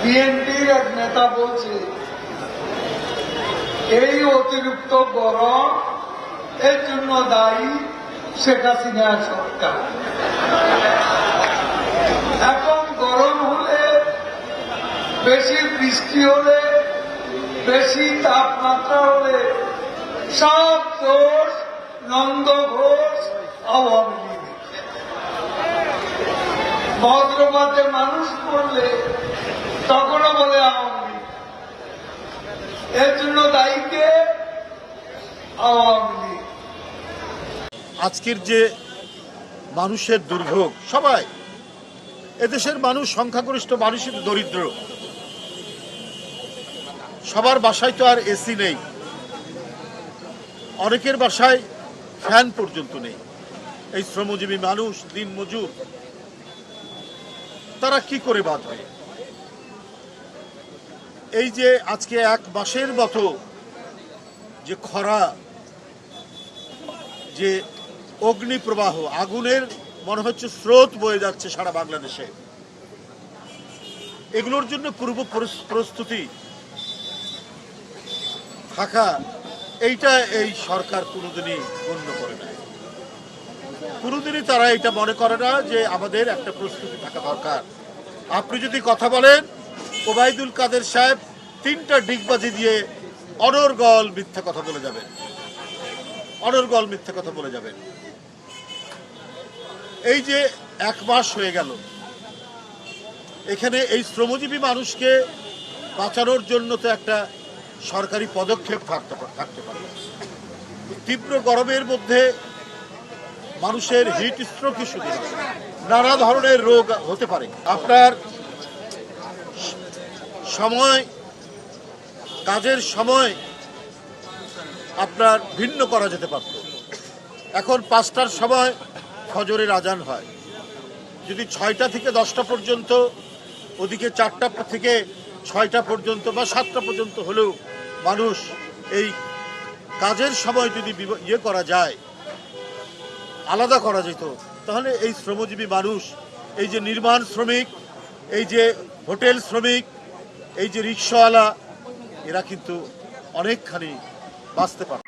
বিএনপির এক নেতা বলছে এই অতিরিক্ত গরম এর জন্য দায়ী শেখ হাসিনা সরকার। এখন গরম হলে, বেশি বৃষ্টি হলে, বেশি তাপমাত্রা হলে সব দোষ নন্দ ঘোষ আওয়ামী লীগ। বজ্রপাতে মানুষ পড়লে তখনও বলে আওয়ামী লীগ। এর জন্য দায়ী কে? আওয়ামী লীগ। আজকের যে মানুষের দুর্ভোগ, সবাই এদেশের মানুষ, সংখ্যাগরিষ্ঠ মানুষের দরিদ্র, সবার বাসায় তো আর এসি নেই, অনেকের বাসায় ফ্যান পর্যন্ত নেই। এই শ্রমজীবী মানুষ, দিন মজুর, তারা কি করে বাঁচবে? এই যে আজকে এক মাসের মতো যে খরা, যে অগ্নি প্রবাহ, আগুনের মনে হচ্ছে স্রোত বয়ে যাচ্ছে সারা বাংলাদেশে, এগুলোর জন্য পূর্ব প্রস্তুতি থাকা, এইটা এই সরকার কোনোদিনই গণ্য করে না। কোনোদিনই তারা এটা মনে করে না যে আমাদের একটা প্রস্তুতি থাকা দরকার। আপনি যদি কথা বলেন, ওবায়দুল কাদের সাহেব 3টা ডিগবাজি দিয়ে অনর্গল মিথ্যা কথা বলে যাবেন, অনর্গল মিথ্যা কথা বলে যাবেন। এই যে 1 মাস হয়ে গেল, এখানে এই শ্রমজীবী মানুষকে বাঁচানোর জন্য তো একটা সরকারি পদক্ষেপ থাকতে পারে। তীব্র গরমের মধ্যে মানুষের হিট স্ট্রোক শুধু নানা ধরনের রোগ হতে পারে। আপনার সময়, কাজের সময় আপনার ভিন্ন করা যেতে পারত। এখন 5টার সময় ফজরের আজান হয়, যদি 6টা থেকে 10টা পর্যন্ত, ওদিকে 4টা থেকে 6টা পর্যন্ত বা 7টা পর্যন্ত হলেও মানুষ এই কাজের সময় যদি করা যায়, আলাদা করা যেত, তাহলে এই শ্রমজীবী মানুষ, এই যে নির্মাণ শ্রমিক, এই যে হোটেল শ্রমিক, এই যে রিক্সাওয়ালা, এরা কিন্তু অনেকখানি বাঁচতে পারত।